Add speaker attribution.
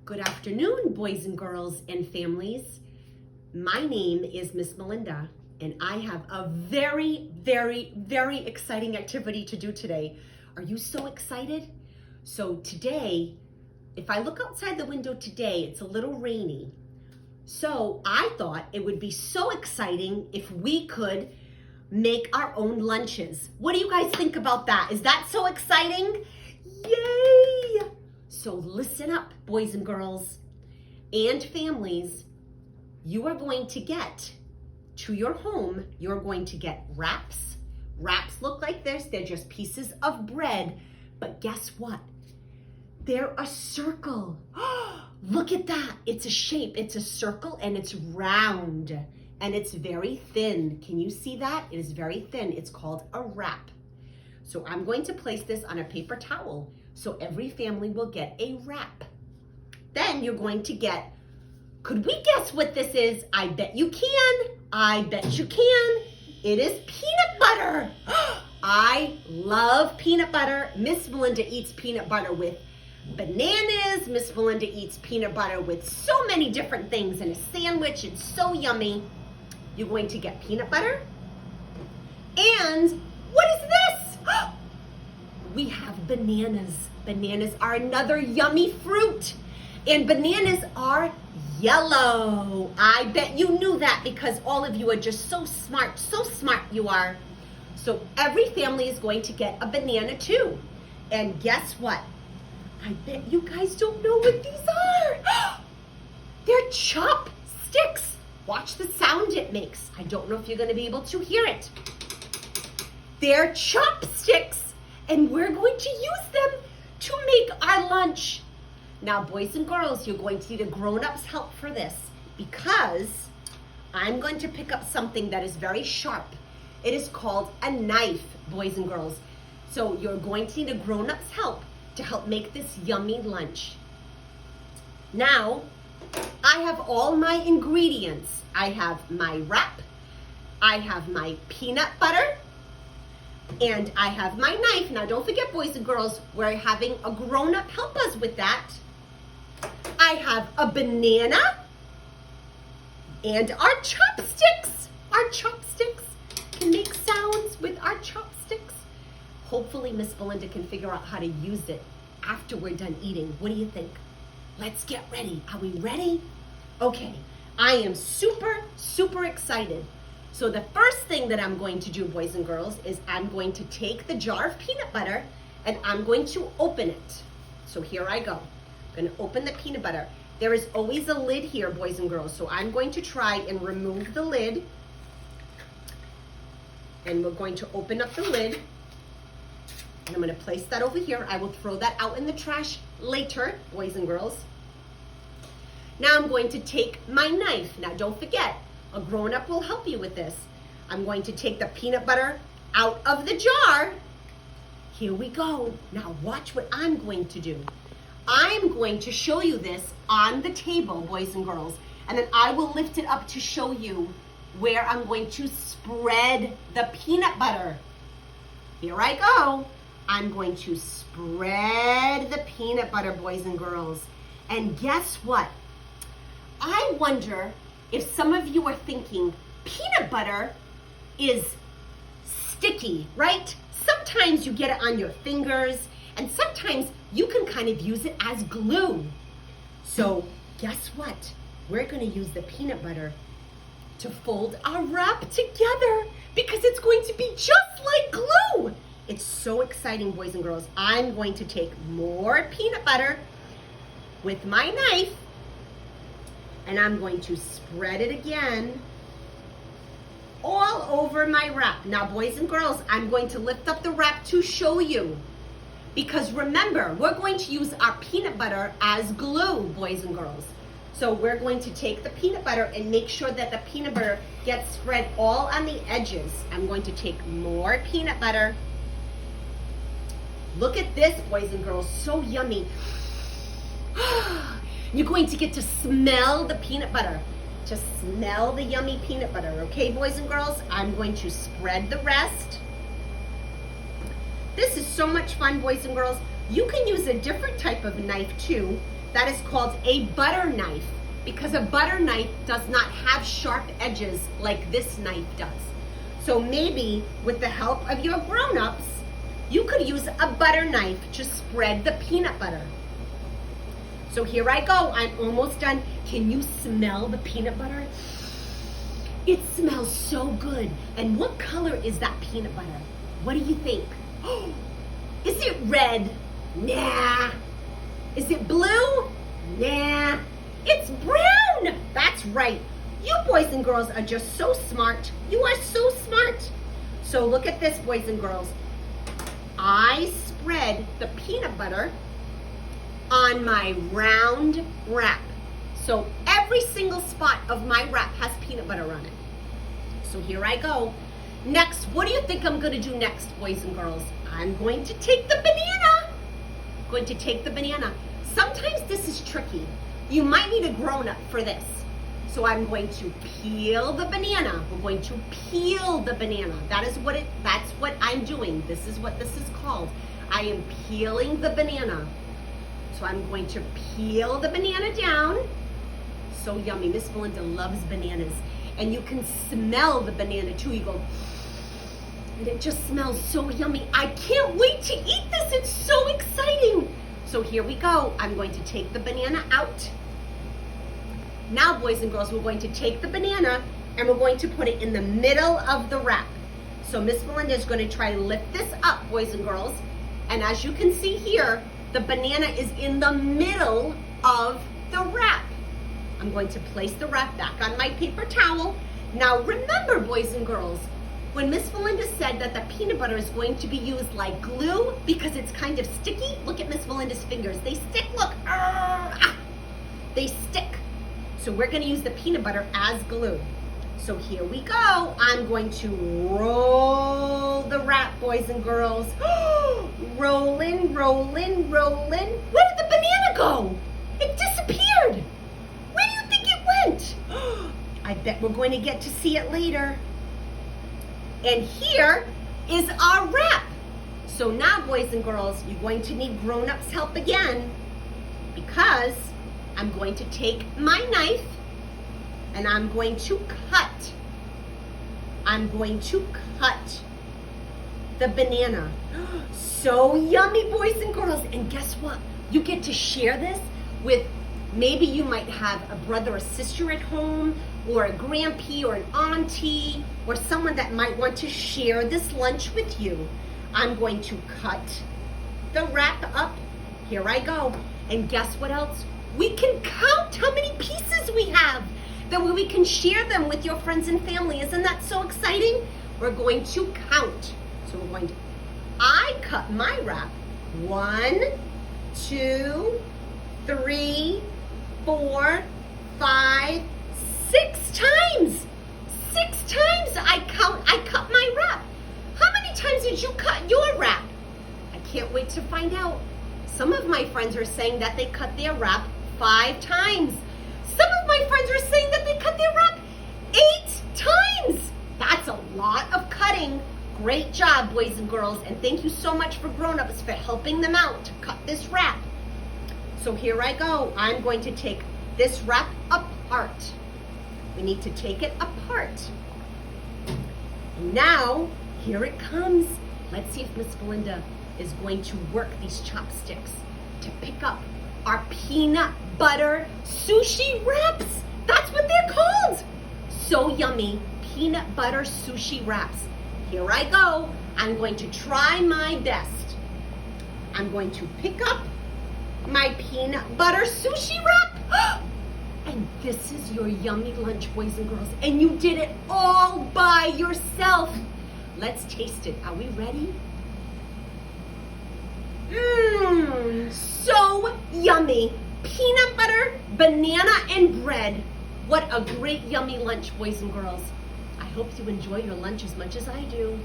Speaker 1: Good afternoon, boys and girls and families. My name is Miss Melinda, and I have a very, very, very exciting activity to do today. Are you so excited? So today, if I look outside the window today, it's a little rainy. So I thought it would be so exciting if we could make our own lunches. What do you guys think about that? Is that so exciting? Yay! So listen up, boys and girls and families. You are going to get to your home, you're going to get wraps. Wraps look like this. They're just pieces of bread. But guess what? They're a circle. Look at that. It's a shape. It's a circle and it's round and it's very thin. Can you see that? It is very thin. It's called a wrap. So I'm going to place this on a paper towel so every family will get a wrap. Then you're going to get, could we guess what this is? I bet you can. I bet you can. It is peanut butter. I love peanut butter. Miss Melinda eats peanut butter with bananas. Miss Melinda eats peanut butter with so many different things in a sandwich. It's so yummy. You're going to get peanut butter. And what is this? We have bananas. Bananas are another yummy fruit. And bananas are yellow. I bet you knew that because all of you are just so smart you are. So every family is going to get a banana too. And guess what? I bet you guys don't know what these are. They're chopsticks. Watch the sound it makes. I don't know if you're going to be able to hear it. They're chopsticks, and we're going to use them to make our lunch. Now, boys and girls, you're going to need a grown-up's help for this because I'm going to pick up something that is very sharp. It is called a knife, boys and girls. So you're going to need a grown-up's help to help make this yummy lunch. Now, I have all my ingredients. I have my wrap, I have my peanut butter, and I have my knife. Now, don't forget, boys and girls, we're having a grown-up help us with that. I have a banana and our chopsticks. Our chopsticks can make sounds with our chopsticks. Hopefully, Miss Melinda can figure out how to use it after we're done eating. What do you think? Let's get ready. Are we ready? Okay, I am super excited. So the first thing that I'm going to do, boys and girls, is I'm going to take the jar of peanut butter and I'm going to open it. So here I go. I'm going to open the peanut butter. There is always a lid here, boys and girls. So I'm going to try and remove the lid. And we're going to open up the lid. And I'm going to place that over here. I will throw that out in the trash later, boys and girls. Now I'm going to take my knife. Now don't forget, a grown-up will help you with this. I'm going to take the peanut butter out of the jar. Here we go. Now watch what I'm going to do. I'm going to show you this on the table, boys and girls, and then I will lift it up to show you where I'm going to spread the peanut butter. Here I go. I'm going to spread the peanut butter, boys and girls. And guess what? I wonder if some of you are thinking peanut butter is sticky, right? Sometimes you get it on your fingers and sometimes you can kind of use it as glue. So guess what? We're going to use the peanut butter to fold our wrap together because it's going to be just like glue. It's so exciting, boys and girls. I'm going to take more peanut butter with my knife and I'm going to spread it again all over my wrap. Now, boys and girls, I'm going to lift up the wrap to show you because remember, we're going to use our peanut butter as glue, boys and girls. So we're going to take the peanut butter and make sure that the peanut butter gets spread all on the edges. I'm going to take more peanut butter. Look at this, boys and girls, so yummy. You're going to get to smell the peanut butter, to smell the yummy peanut butter. Okay, boys and girls, I'm going to spread the rest. This is so much fun, boys and girls. You can use a different type of knife too. That is called a butter knife, because a butter knife does not have sharp edges like this knife does. So maybe with the help of your grown-ups, you could use a butter knife to spread the peanut butter. So here I go, I'm almost done. Can you smell the peanut butter? It smells so good. And what color is that peanut butter? What do you think? Is it red? Nah. Is it blue? Nah. It's brown. That's right. You boys and girls are just so smart. You are so smart. So look at this, boys and girls. I spread the peanut butter on my round wrap. So every single spot of my wrap has peanut butter on it. So here I go. Next, what do you think I'm going to do next, boys and girls? I'm going to take the banana. Going to take the banana. Sometimes this is tricky. You might need a grown-up for this. So I'm going to peel the banana. We're going to peel the banana. That's what I'm doing. This is what this is called. I am peeling the banana. So I'm going to peel the banana down. So yummy. Miss Melinda loves bananas. And you can smell the banana too. You go, and it just smells so yummy. I can't wait to eat this. It's so exciting. So here we go. I'm going to take the banana out. Now, boys and girls, we're going to take the banana and we're going to put it in the middle of the wrap. So Miss Melinda is going to try to lift this up, boys and girls. And as you can see here, the banana is in the middle of the wrap. I'm going to place the wrap back on my paper towel. Now remember, boys and girls, when Miss Melinda said that the peanut butter is going to be used like glue because it's kind of sticky, look at Miss Melinda's fingers. They stick, look. They stick. So we're going to use the peanut butter as glue. So here we go. I'm going to roll the wrap, boys and girls. Rolling, rolling, rolling. Where did the banana go? It disappeared. Where do you think it went? I bet we're going to get to see it later. And here is our wrap. So now, boys and girls, you're going to need grown-ups' help again, because I'm going to take my knife and I'm going to cut. I'm going to cut the banana. So yummy, boys and girls. And guess what? You get to share this with, maybe you might have a brother or sister at home, or a grandpa or an auntie, or someone that might want to share this lunch with you. I'm going to cut the wrap up. Here I go. And guess what else? We can count how many pieces we have. That way we can share them with your friends and family. Isn't that so exciting? We're going to count. So we're going to, I cut my wrap 1, 2, 3, 4, 5, 6 times. 6 times I cut my wrap. How many times did you cut your wrap? I can't wait to find out. Some of my friends are saying that they cut their wrap 5 times. Some of my friends are saying that they cut their wrap 8 times. That's a lot of cutting. Great job, boys and girls. And thank you so much for grown-ups for helping them out to cut this wrap. So here I go. I'm going to take this wrap apart. We need to take it apart. And now, here it comes. Let's see if Miss Melinda is going to work these chopsticks to pick up our peanut butter sushi wraps. That's what they're called. So yummy. Peanut butter sushi wraps. Here I go. I'm going to try my best. I'm going to pick up my peanut butter sushi wrap. And this is your yummy lunch, boys and girls. And you did it all by yourself. Let's taste it. Are we ready? Mmm, so yummy. Peanut butter, banana, and bread. What a great yummy lunch, boys and girls. I hope you enjoy your lunch as much as I do.